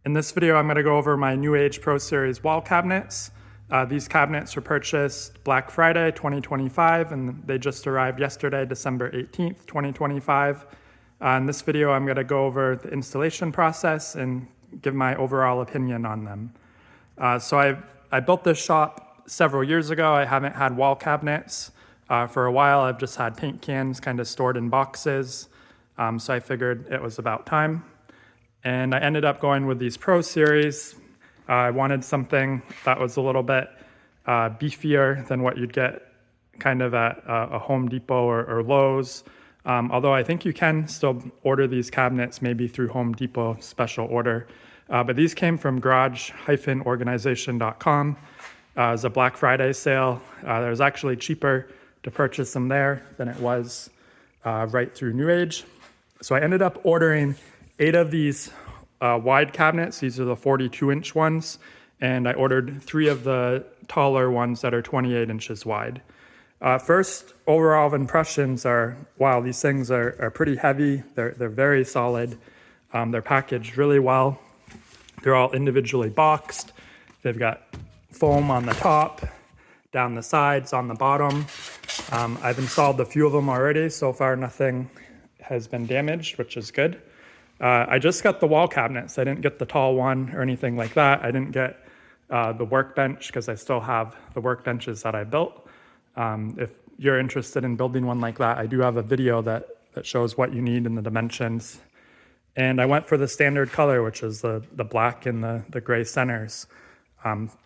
In this video, I'm going to go over my New Age Pro Series wall cabinets. These cabinets were purchased Black Friday 2025, and they just arrived yesterday, December 18th, 2025. In this video, I'm going to go over the installation process and give my overall opinion on them. I built this shop several years ago. I haven't had wall cabinets for a while. I've just had paint cans kind of stored in boxes. So I figured it was about time. And I ended up going with these Pro Series. I wanted something that was a little bit beefier than what you'd get kind of at a Home Depot or Lowe's. Although I think you can still order these cabinets maybe through Home Depot special order. But these came from garage-organization.com. It was a Black Friday sale. It was actually cheaper to purchase them there than it was right through New Age. So I ended up ordering 8 of these wide cabinets. These are the 42-inch ones. And I ordered 3 of the taller ones that are 28 inches wide. First, overall impressions are, wow, these things are pretty heavy. They're very solid. They're packaged really well. They're all individually boxed. They've got foam on the top, down the sides, on the bottom. I've installed a few of them already. So far, nothing has been damaged, which is good. I just got the wall cabinets. I didn't get the tall one or anything like that. I didn't get the workbench because I still have the workbenches that I built. If you're interested in building one like that, I do have a video that shows what you need and the dimensions. And I went for the standard color, which is the black and the gray centers.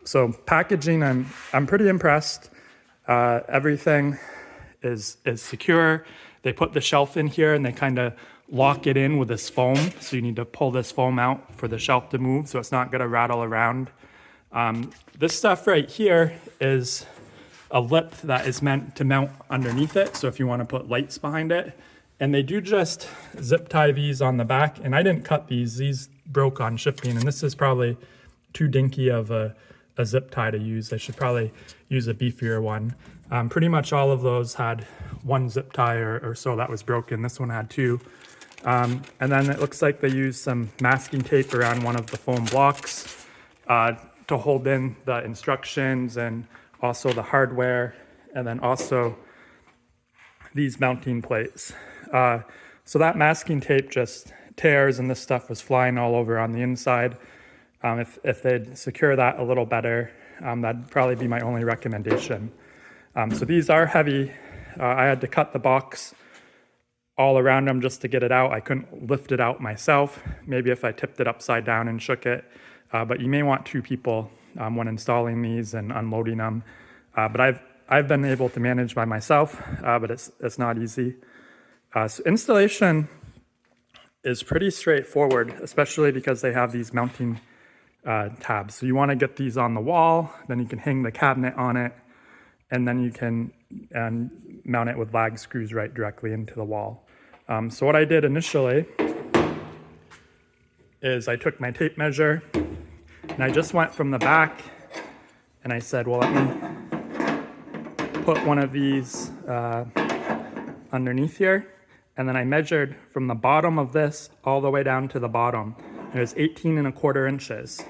So packaging, I'm pretty impressed. Everything is secure. They put the shelf in here and they kind of lock it in with this foam. So you need to pull this foam out for the shelf to move so it's not going to rattle around. This stuff right here is a lip that is meant to mount underneath it. So if you want to put lights behind it. And they do just zip tie these on the back. And I didn't cut these. These broke on shipping. And this is probably too dinky of a zip tie to use. I should probably use a beefier one. Pretty much all of those had 1 zip tie or so that was broken. This one had 2. And then it looks like they used some masking tape around one of the foam blocks to hold in the instructions and also the hardware, and then also these mounting plates. So that masking tape just tears and this stuff was flying all over on the inside. If they'd secure that a little better, that'd probably be my only recommendation. So these are heavy. I had to cut the box all around them just to get it out. I couldn't lift it out myself. Maybe if I tipped it upside down and shook it. But you may want 2 people when installing these and unloading them. But I've been able to manage by myself, but it's not easy. So installation is pretty straightforward, especially because they have these mounting tabs. So you want to get these on the wall, then you can hang the cabinet on it, and then you can mount it with lag screws right directly into the wall. So what I did initially is I took my tape measure and I just went from the back and I said, well, let me put one of these underneath here. And then I measured from the bottom of this all the way down to the bottom. It was 18¼ inches.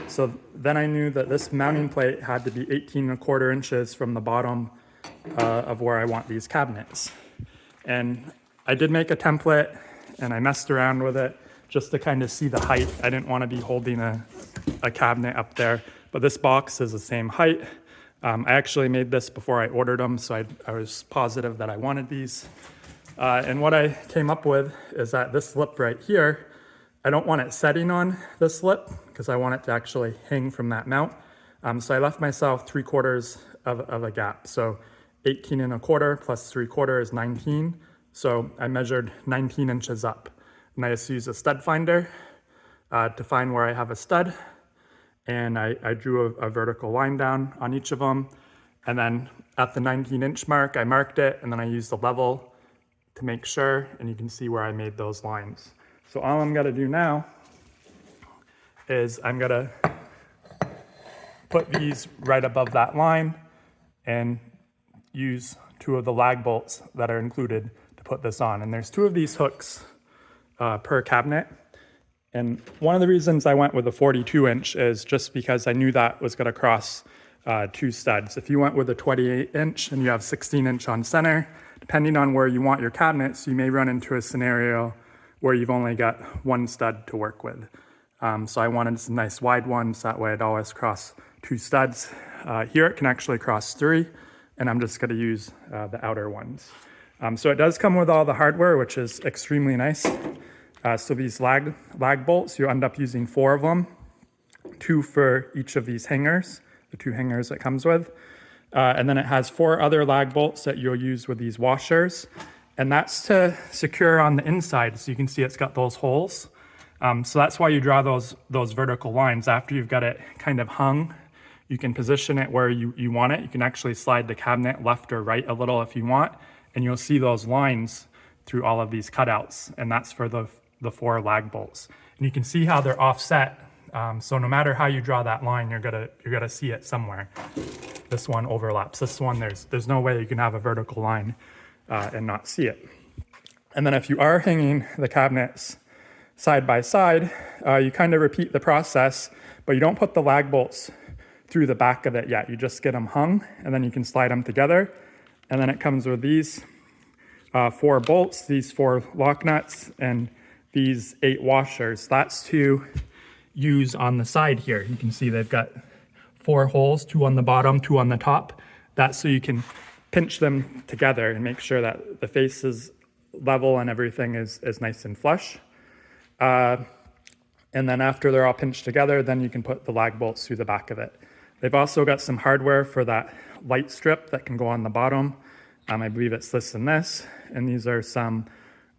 So then I knew that this mounting plate had to be 18¼ inches from the bottom of where I want these cabinets. And I did make a template and I messed around with it just to kind of see the height. I didn't want to be holding a cabinet up there, but this box is the same height. I actually made this before I ordered them, so I was positive that I wanted these. And what I came up with is that this lip right here, I don't want it setting on this lip because I want it to actually hang from that mount. So I left myself 3/4 of a gap. So 18¼ plus 3/4 is 19. So I measured 19 inches up. And I just used a stud finder to find where I have a stud. And I drew a vertical line down on each of them. And then at the 19-inch mark, I marked it, and then I used the level to make sure, and you can see where I made those lines. So all I'm gonna do now is I'm gonna put these right above that line and use 2 of the lag bolts that are included to put this on. And there's 2 of these hooks per cabinet. And one of the reasons I went with a 42 inch is just because I knew that was going to cross two studs. If you went with a 28 inch and you have 16 inch on center, depending on where you want your cabinets, you may run into a scenario where you've only got one stud to work with. So I wanted some nice wide ones, that way I'd always cross two studs. Here it can actually cross three, and I'm just going to use the outer ones. So it does come with all the hardware, which is extremely nice. So these lag bolts, you end up using 4 of them, 2 for each of these hangers, the 2 hangers it comes with. And then it has 4 other lag bolts that you'll use with these washers. And that's to secure on the inside. So you can see it's got those holes. So that's why you draw those vertical lines. After you've got it kind of hung, you can position it where you want it. You can actually slide the cabinet left or right a little if you want, and you'll see those lines through all of these cutouts, and that's for the 4 lag bolts. And you can see how they're offset. So no matter how you draw that line, you're gonna see it somewhere. This one overlaps. This one, there's no way you can have a vertical line and not see it. And then if you are hanging the cabinets side by side, you kind of repeat the process, but you don't put the lag bolts through the back of it yet. You just get them hung, and then you can slide them together. And then it comes with these 4 bolts, these 4 lock nuts, and these 8 washers. That's to use on the side here. You can see they've got 4 holes, 2 on the bottom, 2 on the top. That's so you can pinch them together and make sure that the face is level and everything is nice and flush. And then after they're all pinched together, then you can put the lag bolts through the back of it. They've also got some hardware for that light strip that can go on the bottom. I believe it's this and this, and these are some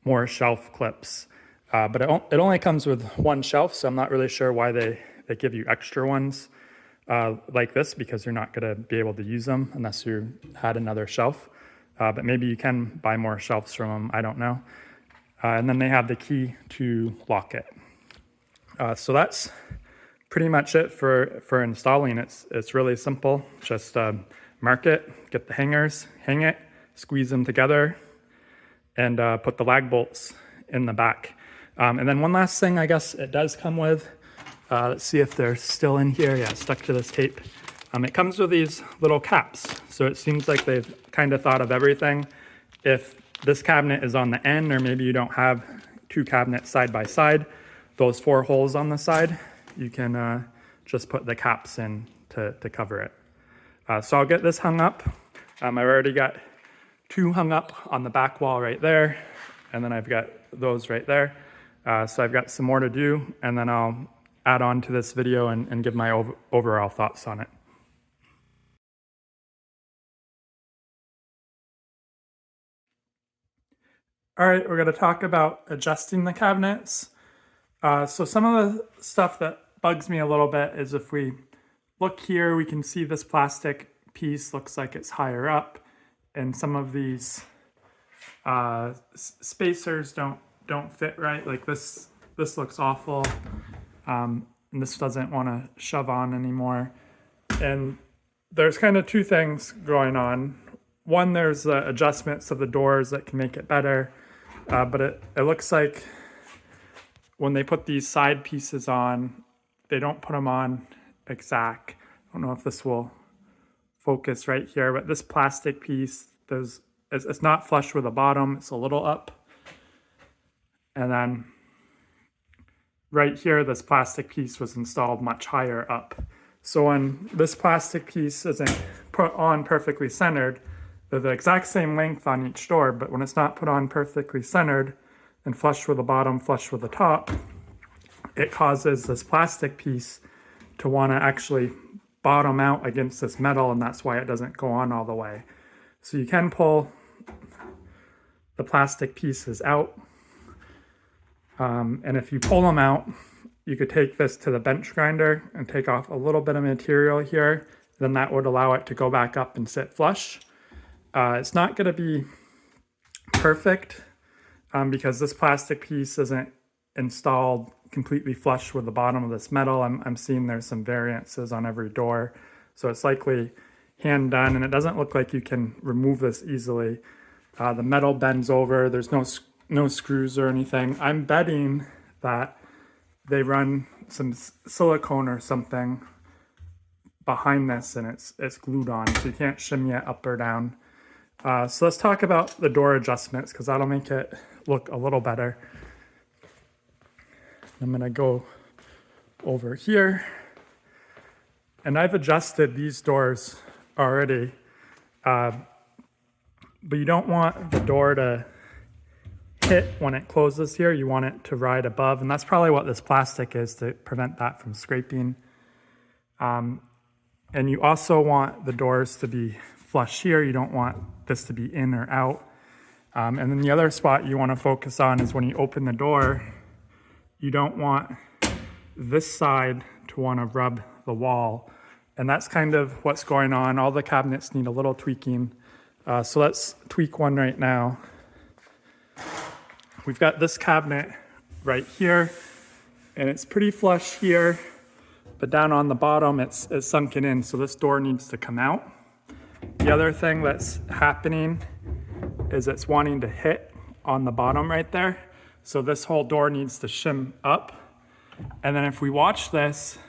more shelf clips. But it only comes with 1 shelf, so I'm not really sure why they give you extra ones like this, because you're not gonna be able to use them unless you had another shelf. But maybe you can buy more shelves from them, I don't know. And then they have the key to lock it. So that's pretty much it for installing. It's really simple. Just mark it, get the hangers, hang it, squeeze them together, and put the lag bolts in the back. And then one last thing I guess it does come with, let's see if they're still in here. Yeah, stuck to this tape. It comes with these little caps. So it seems like they've kind of thought of everything. If this cabinet is on the end, or maybe you don't have 2 cabinets side by side, those 4 holes on the side, you can just put the caps in to cover it. So I'll get this hung up. I've already got 2 hung up on the back wall right there, and then I've got those right there. So I've got some more to do, and then I'll add on to this video and give my overall thoughts on it. All right, we're going to talk about adjusting the cabinets. So some of the stuff that bugs me a little bit is if we look here, we can see this plastic piece looks like it's higher up, and some of these spacers don't fit right. Like this looks awful, and this doesn't want to shove on anymore. And there's kind of 2 things going on. One, there's the adjustments of the doors that can make it better, but it looks like when they put these side pieces on, they don't put them on exact. I don't know if this will focus right here, but this plastic piece, it's not flush with the bottom, it's a little up. And then right here, this plastic piece was installed much higher up. So when this plastic piece isn't put on perfectly centered, they're the exact same length on each door, but when it's not put on perfectly centered and flush with the bottom, flush with the top, it causes this plastic piece to want to actually bottom out against this metal, and that's why it doesn't go on all the way. So you can pull the plastic pieces out, and if you pull them out, you could take this to the bench grinder and take off a little bit of material here. Then that would allow it to go back up and sit flush. It's not going to be perfect because this plastic piece isn't installed completely flush with the bottom of this metal. I'm seeing there's some variances on every door, so it's likely hand done, and it doesn't look like you can remove this easily. The metal bends over. There's no screws or anything. I'm betting that they run some silicone or something behind this, and it's glued on, so you can't shimmy it up or down. So let's talk about the door adjustments, because that'll make it look a little better. I'm gonna go over here, and I've adjusted these doors already, but you don't want the door to hit when it closes here. You want it to ride above, and that's probably what this plastic is, to prevent that from scraping. And you also want the doors to be flush here. You don't want this to be in or out. And then the other spot you want to focus on is when you open the door, you don't want this side to want to rub the wall. And that's kind of what's going on. All the cabinets need a little tweaking. So let's tweak one right now. We've got this cabinet right here, and it's pretty flush here, but down on the bottom it's sunken in, so this door needs to come out. The other thing that's happening is it's wanting to hit on the bottom right there, so this whole door needs to shim up. And then if we watch this,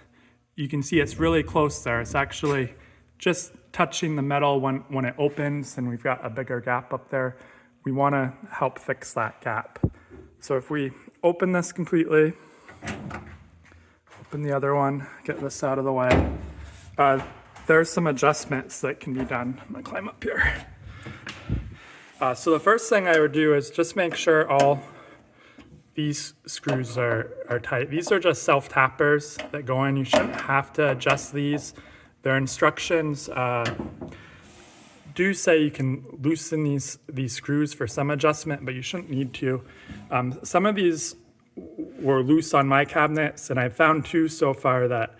you can see it's really close there. It's actually just touching the metal when it opens, and we've got a bigger gap up there. We want to help fix that gap. So if we open this completely, open the other one, get this out of the way, there's some adjustments that can be done. I'm gonna climb up here. So the first thing I would do is just make sure all these screws are tight. These are just self-tappers that go in. You shouldn't have to adjust these. Their instructions do say you can loosen these screws for some adjustment, but you shouldn't need to. Some of these were loose on my cabinets, and I've found two so far that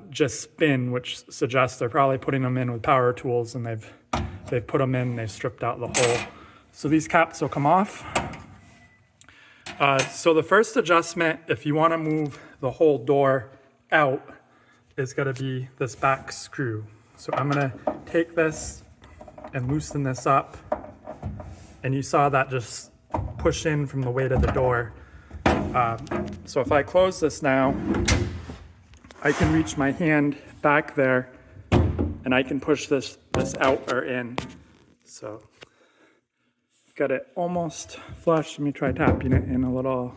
just spin, which suggests they're probably putting them in with power tools, and they've put them in, they've stripped out the hole. So these caps will come off. So the first adjustment, if you want to move the whole door out, is going to be this back screw. So I'm going to take this and loosen this up, and you saw that just push in from the weight of the door. So if I close this now, I can reach my hand back there, and I can push this out or in. So got it almost flush. Let me try tapping it in a little.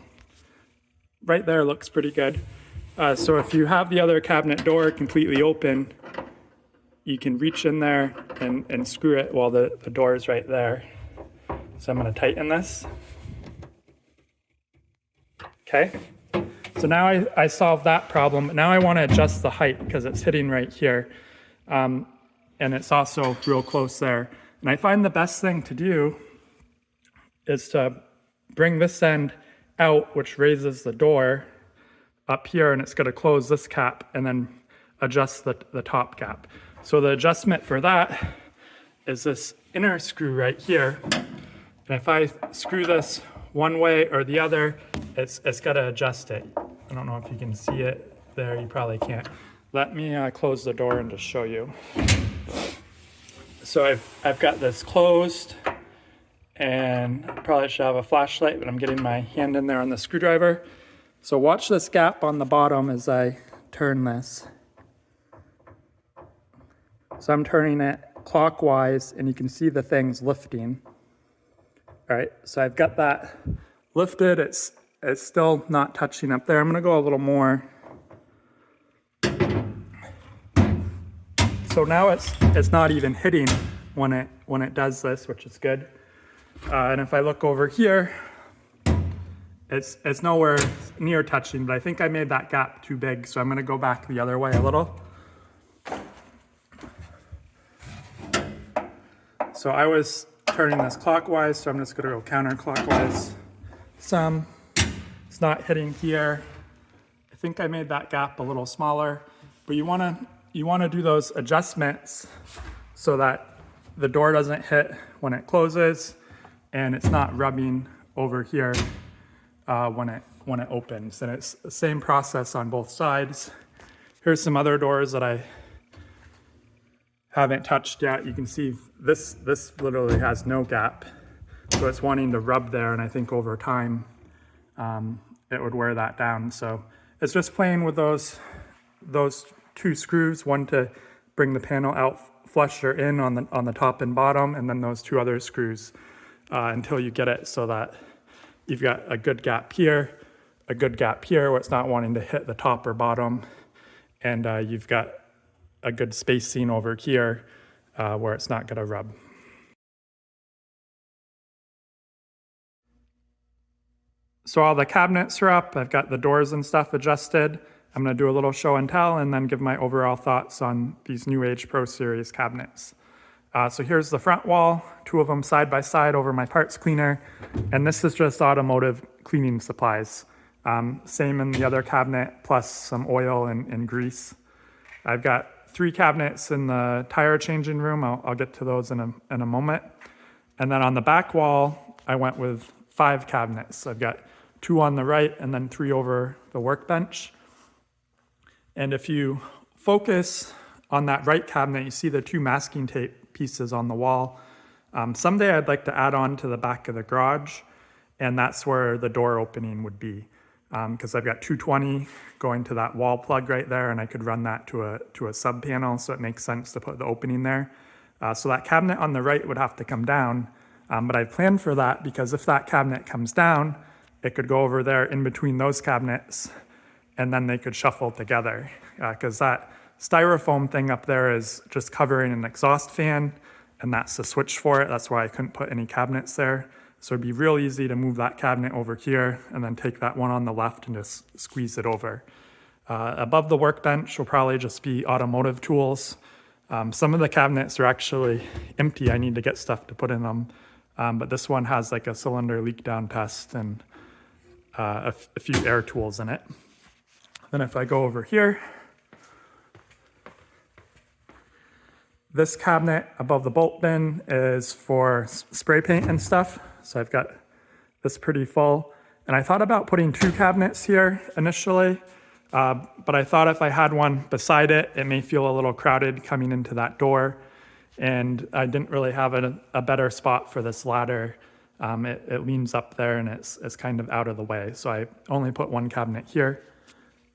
Right there looks pretty good. So if you have the other cabinet door completely open, you can reach in there and screw it while the door is right there. So I'm going to tighten this. Okay. So now I solved that problem. Now I want to adjust the height because it's hitting right here. And it's also real close there. And I find the best thing to do is to bring this end out, which raises the door up here, and it's going to close this cap and then adjust the top cap. So the adjustment for that is this inner screw right here. And if I screw this one way or the other, it's got to adjust it. I don't know if you can see it there. You probably can't. Let me close the door and just show you. So I've got this closed, and I probably should have a flashlight, but I'm getting my hand in there on the screwdriver. So watch this gap on the bottom as I turn this. So I'm turning it clockwise, and you can see the things lifting. All right, so I've got that lifted. It's still not touching up there. I'm gonna go a little more. So now it's not even hitting when it does this, which is good. And if I look over here, it's nowhere near touching, but I think I made that gap too big, so I'm gonna go back the other way a little. So I was turning this clockwise, so I'm just gonna go counterclockwise some. It's not hitting here. I think I made that gap a little smaller, but you wanna do those adjustments so that the door doesn't hit when it closes, and it's not rubbing over here when it opens. And it's the same process on both sides. Here's some other doors that I haven't touched yet. You can see this literally has no gap, so it's wanting to rub there, and I think over time it would wear that down. So it's just playing with those two screws, one to bring the panel out flush or in on the top and bottom, and then those two other screws until you get it so that you've got a good gap here, a good gap here where it's not wanting to hit the top or bottom, and you've got a good spacing over here where it's not going to rub. So all the cabinets are up. I've got the doors and stuff adjusted. I'm going to do a little show and tell and then give my overall thoughts on these New Age Pro Series cabinets. So here's the front wall, two of them side by side over my parts cleaner. And this is just automotive cleaning supplies. Same in the other cabinet, plus some oil and grease. I've got 3 cabinets in the tire changing room. I'll get to those in a moment. And then on the back wall, I went with 5 cabinets. I've got 2 on the right and then 3 over the workbench. And if you focus on that right cabinet, you see the 2 masking tape pieces on the wall. Someday I'd like to add on to the back of the garage, and that's where the door opening would be. Because I've got 220 going to that wall plug right there, and I could run that to a sub panel, so it makes sense to put the opening there. So that cabinet on the right would have to come down, but I planned for that because if that cabinet comes down, it could go over there in between those cabinets, and then they could shuffle together. Because that styrofoam thing up there is just covering an exhaust fan, and that's the switch for it. That's why I couldn't put any cabinets there. So it'd be real easy to move that cabinet over here and then take that one on the left and just squeeze it over. Above the workbench will probably just be automotive tools. Some of the cabinets are actually empty. I need to get stuff to put in them. But this one has like a cylinder leak down test and a few air tools in it. Then if I go over here, this cabinet above the bolt bin is for spray paint and stuff. So I've got this pretty full. And I thought about putting 2 cabinets here initially, but I thought if I had one beside it, it may feel a little crowded coming into that door. And I didn't really have a better spot for this ladder. It leans up there and it's kind of out of the way. So I only put 1 cabinet here.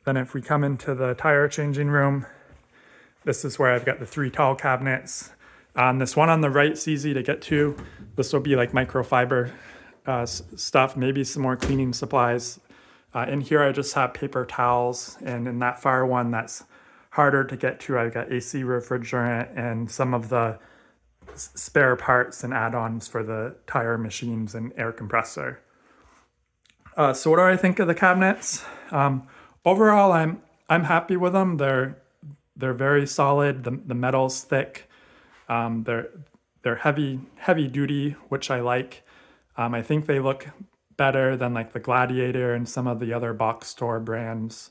Then if we come into the tire changing room, this is where I've got the 3 tall cabinets. This one on the right is easy to get to. This will be like microfiber stuff, maybe some more cleaning supplies. In here, I just have paper towels. And in that far one, that's harder to get to. I've got AC refrigerant and some of the spare parts and add-ons for the tire machines and air compressor. So what do I think of the cabinets? Overall, I'm happy with them. They're very solid. The metal's thick. They're heavy duty, which I like. I think they look better than like the Gladiator and some of the other box store brands.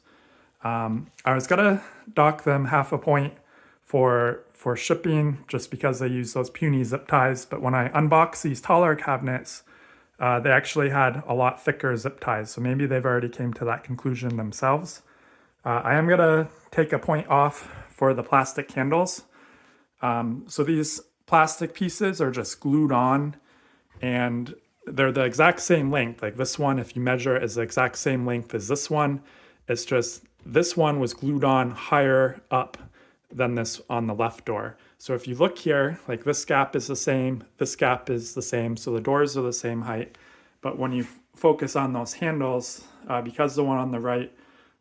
I was gonna dock them half a point for shipping just because they use those puny zip ties. But when I unboxed these taller cabinets, they actually had a lot thicker zip ties. So maybe they've already came to that conclusion themselves. I am gonna take a point off for the plastic handles. So these plastic pieces are just glued on and they're the exact same length. Like this one, if you measure it, is the exact same length as this one. It's just this one was glued on higher up than this on the left door. So if you look here, like this gap is the same, this gap is the same. So the doors are the same height. But when you focus on those handles, because the one on the right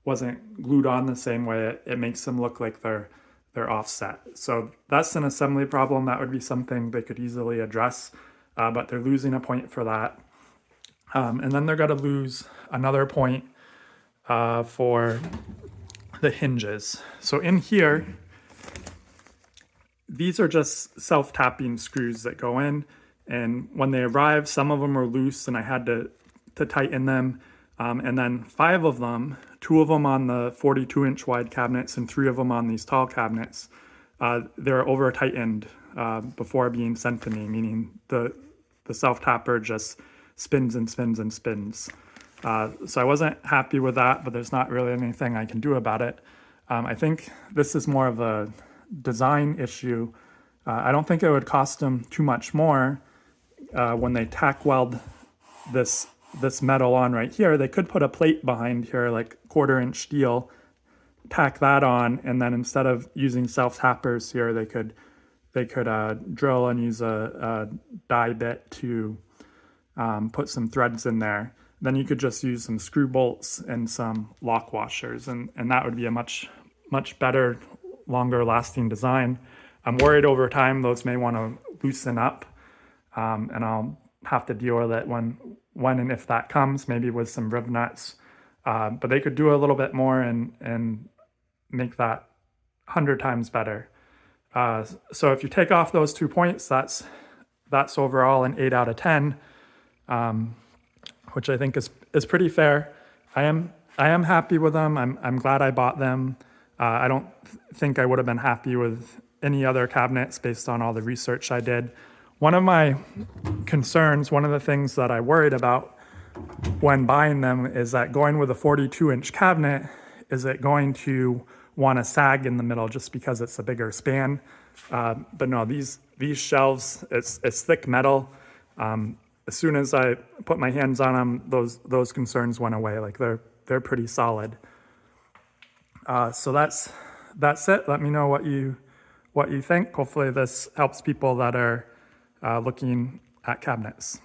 wasn't glued on the same way, it makes them look like they're offset. So that's an assembly problem. That would be something they could easily address, but they're losing a point for that. And then they're going to lose another point for the hinges. So in here, these are just self-tapping screws that go in. And when they arrived, some of them were loose and I had to tighten them. And then 5 of them, 2 of them on the 42-inch wide cabinets and 3 of them on these tall cabinets, they're over tightened before being sent to me, meaning the self-tapper just spins and spins and spins. So I wasn't happy with that, but there's not really anything I can do about it. I think this is more of a design issue. I don't think it would cost them too much more when they tack weld this this metal on right here, they could put a plate behind here, like 1/4-inch steel, tack that on, and then instead of using self-tappers here, they could drill and use a die bit to put some threads in there. Then you could just use some screw bolts and some lock washers, and that would be a much better, longer lasting design. I'm worried over time those may want to loosen up, and I'll have to deal with it when and if that comes, maybe with some riv nuts. But they could do a little bit more and make that 100 times better. So if you take off those 2 points, that's overall an 8 out of 10, which I think is pretty fair. I am happy with them. I'm glad I bought them. I don't think I would have been happy with any other cabinets based on all the research I did. One of my concerns, one of the things that I worried about when buying them is that going with a 42-inch cabinet, is it going to want to sag in the middle just because it's a bigger span? But no, these shelves, it's thick metal. As soon as I put my hands on them, those concerns went away. Like they're pretty solid. So that's it. Let me know what you think. Hopefully this helps people that are looking at cabinets.